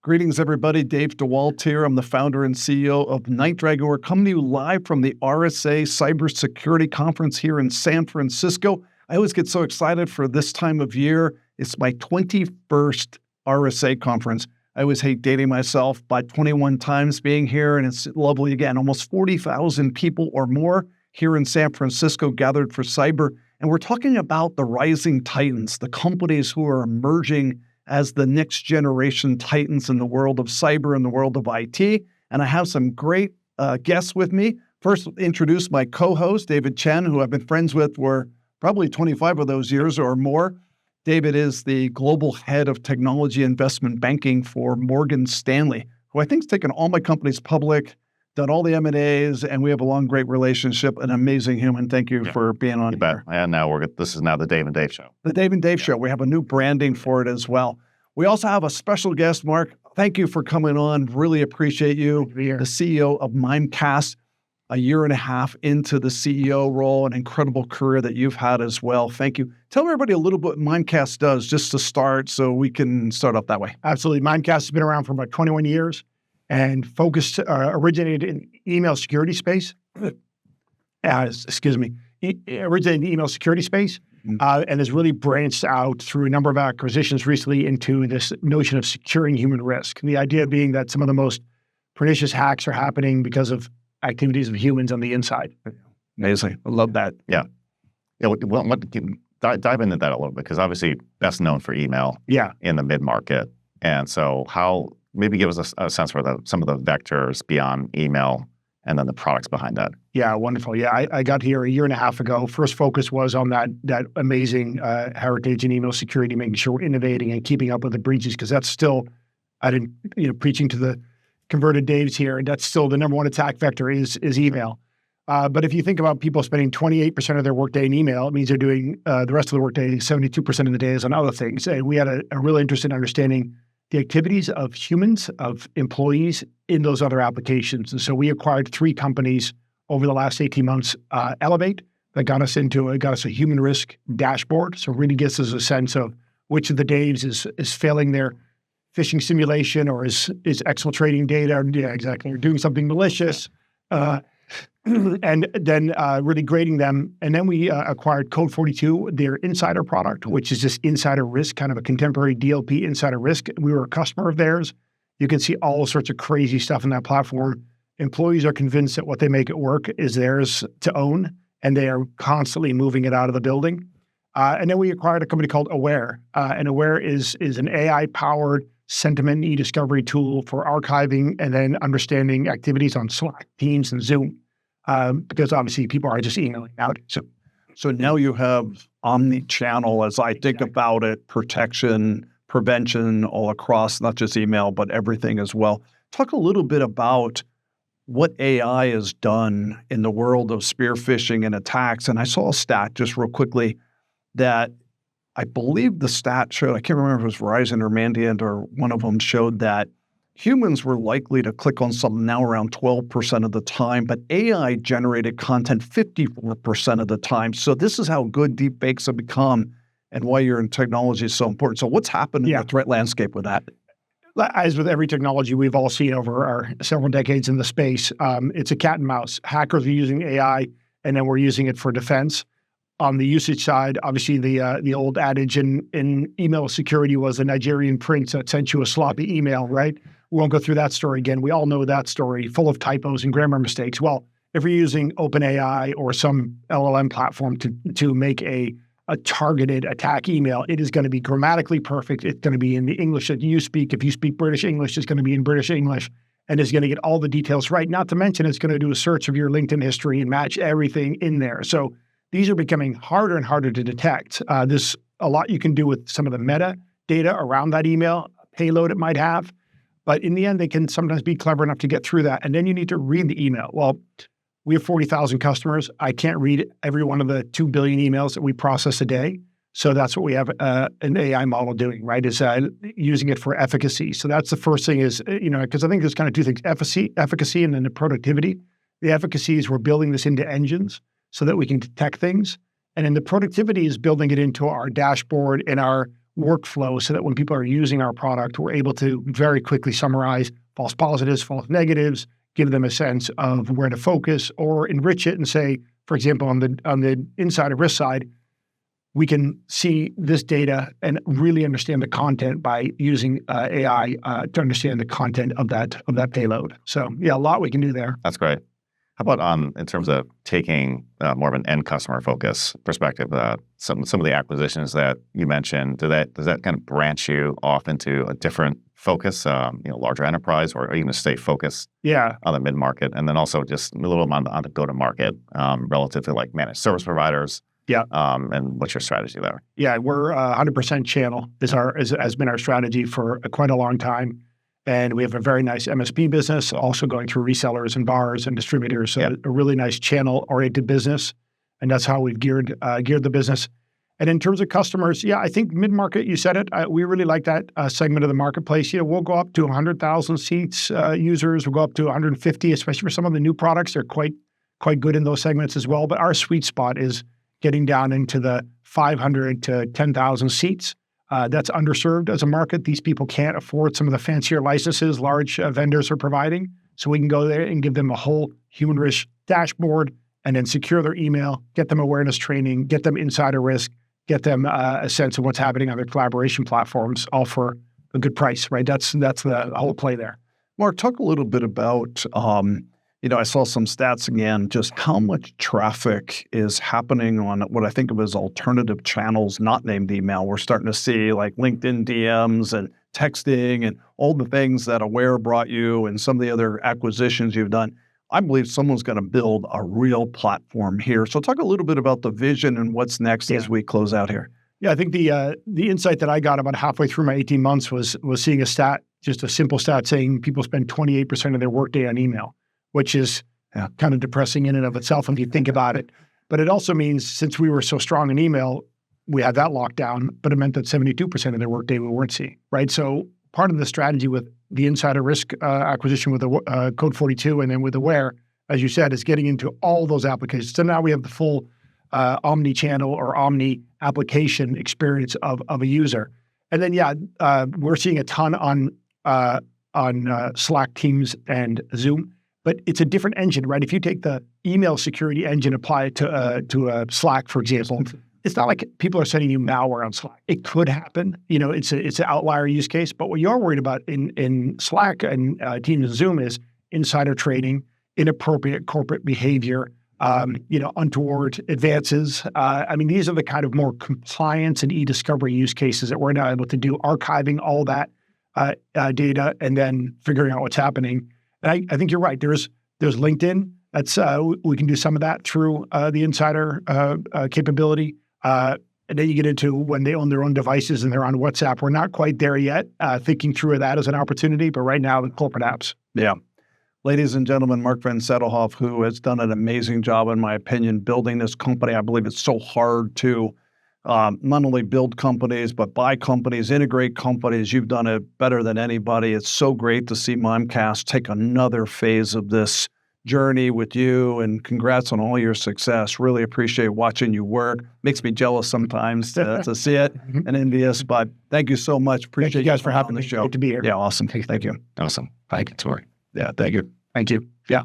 Greetings, everybody. Dave DeWalt here. I'm the founder and CEO of NightDragon. We're coming to you live from the RSA Cybersecurity Conference here in San Francisco. I always get so excited for this time of year. It's my 21st RSA conference. I always hate dating myself, but 21 times being here, and it's lovely again. Almost 40,000 people or more here in San Francisco gathered for cyber. And we're talking about the rising titans, the companies who are emerging as the next generation titans in the world of cyber and the world of IT. And I have some great guests with me. First, introduce my co-host, David Chen, who I've been friends with for probably 25 of those years or more. David is the global head of technology investment banking for Morgan Stanley, who I think has taken all my companies public, done all the M&As, and we have a long, great relationship, an amazing human. Thank you for being on here. And now this is now the Dave and Dave Show. The Dave and Dave Show. We have a new branding for it as well. We also have a special guest, Marc. Thank you for coming on. Really appreciate you. The CEO of Mimecast, a year and a half into the CEO role, an incredible career that you've had as well. Thank you. Tell everybody a little bit what Mimecast does, just to start, so we can start off that way. Absolutely. Mimecast has been around for about 21 years and originated in email security space. Originated in the email security space and has really branched out through a number of acquisitions recently into this notion of securing human risk. And the idea being that some of the most pernicious hacks are happening because of activities of humans on the inside. Amazing. I love that. Yeah. Dive into that a little bit, because obviously best known for email in the mid-market. And so maybe give us a sense for some of the vectors beyond email and then the products behind that. Yeah, wonderful. Yeah, I got here a year and a half ago. First focus was on that amazing heritage in email security, making sure we're innovating and keeping up with the breaches, because that's still, preaching to the converted Daves here, and that's still the number one attack vector is email. But if you think about people spending 28% of their workday in email, it means they're doing the rest of the workday, 72% of the day is on other things. And we had a real interest in understanding the activities of humans, of employees in those other applications. And so we acquired 3 companies over the last 18 months. Elevate, that got us a human risk dashboard. So it really gives us a sense of which of the Daves is failing their phishing simulation or is exfiltrating data, or doing something malicious, and then really grading them. And then we acquired Code 42, their insider product, which is just insider risk, kind of a contemporary DLP insider risk. We were a customer of theirs. You can see all sorts of crazy stuff in that platform. Employees are convinced that what they make at work is theirs to own, and they are constantly moving it out of the building. And then we acquired a company called Aware. And Aware is an AI-powered sentiment e-discovery tool for archiving and then understanding activities on Slack, Teams, and Zoom, because obviously people are just emailing nowadays. So now you have omni-channel, as I think about it, protection, prevention all across, not just email, but everything as well. Talk a little bit about what AI has done in the world of spear phishing and attacks. And I saw a stat just real quickly that I believe the stat showed, I can't remember if it was Verizon or Mandiant or one of them, showed that humans were likely to click on something now around 12% of the time, but AI generated content 54% of the time. So this is how good deep fakes have become and why your technology is so important. So what's happened in the threat landscape with that? As with every technology we've all seen over our several decades in the space, it's a cat and mouse. Hackers are using AI, and then we're using it for defense. On the usage side, obviously the old adage in email security was a Nigerian prince that sent you a sloppy email, right? We won't go through that story again. We all know that story, full of typos and grammar mistakes. Well, if you're using OpenAI or some LLM platform to make a targeted attack email, it is going to be grammatically perfect. It's going to be in the English that you speak. If you speak British English, it's going to be in British English, and it's going to get all the details right. Not to mention, it's going to do a search of your LinkedIn history and match everything in there. So these are becoming harder and harder to detect. There's a lot you can do with some of the meta data around that email, payload it might have, but in the end, they can sometimes be clever enough to get through that. And then you need to read the email. Well, we have 40,000 customers. I can't read every one of the 2 billion emails that we process a day. So that's what we have an AI model doing, right, is using it for efficacy. So that's the first thing is, because I think there's kind of 2 things, efficacy and then the productivity. The efficacy is we're building this into engines so that we can detect things. And then the productivity is building it into our dashboard and our workflow so that when people are using our product, we're able to very quickly summarize false positives, false negatives, give them a sense of where to focus, or enrich it and say, for example, on the insider risk side, we can see this data and really understand the content by using AI to understand the content of that payload. So yeah, a lot we can do there. That's great. How about in terms of taking more of an end customer focus perspective? Some of the acquisitions that you mentioned, does that kind of branch you off into a different focus, larger enterprise, or are you going to stay focused on the mid market, and then also just a little on the go to market relative to like managed service providers? Yeah. And what's your strategy there? Yeah, we're 100% channel has been our strategy for quite a long time. And we have a very nice MSP business, also going through resellers and VARs and distributors. So a really nice channel-oriented business. And that's how we've geared the business. And in terms of customers, I think mid-market, you said it, we really like that segment of the marketplace. We'll go up to 100,000 seats users. We'll go up to 150, especially for some of the new products. They're quite good in those segments as well. But our sweet spot is getting down into the 500 to 10,000 seats. That's underserved as a market. These people can't afford some of the fancier licenses large vendors are providing. So we can go there and give them a whole human risk dashboard and then secure their email, get them awareness training, get them insider risk, get them a sense of what's happening on their collaboration platforms, all for a good price, right? That's the whole play there. Mark, talk a little bit about I saw some stats again, just how much traffic is happening on what I think of as alternative channels, not named email. We're starting to see like LinkedIn DMs and texting and all the things that Aware brought you and some of the other acquisitions you've done. I believe someone's going to build a real platform here. So talk a little bit about the vision and what's next as we close out here. Yeah, I think the insight that I got about halfway through my 18 months was seeing a stat, just a simple stat saying people spend 28% of their workday on email, which is kind of depressing in and of itself if you think about it. But it also means since we were so strong in email, we had that locked down, but it meant that 72% of their workday we weren't seeing, right? So part of the strategy with the insider risk acquisition with Code 42 and then with Aware, as you said, is getting into all those applications. So now we have the full omni-channel or omni application experience of a user. And then, we're seeing a ton on Slack, Teams, and Zoom. But it's a different engine, right? If you take the email security engine, apply it to Slack, for example, it's not like people are sending you malware on Slack. It could happen. It's an outlier use case. But what you're worried about in Slack and Teams and Zoom is insider trading, inappropriate corporate behavior, untoward advances. These are the kind of more compliance and e-discovery use cases that we're now able to do, archiving all that data and then figuring out what's happening. And I think you're right. There's LinkedIn. That's we can do some of that through the insider capability. And then you get into when they own their own devices and they're on WhatsApp. We're not quite there yet, thinking through that as an opportunity. But right now, the corporate apps. Yeah. Ladies and gentlemen, Marc Van Zadelhoff, who has done an amazing job, in my opinion, building this company. I believe it's so hard to not only build companies, but buy companies, integrate companies. You've done it better than anybody. It's so great to see Mimecast take another phase of this journey with you, and congrats on all your success. Really appreciate watching you work. Makes me jealous sometimes to see it and envious, but thank you so much. Appreciate thank you guys for having the me. show. Great to be here. Yeah, awesome. Thank you. Awesome. Thank you, Tori. Yeah, thank you. Thank you. Yeah.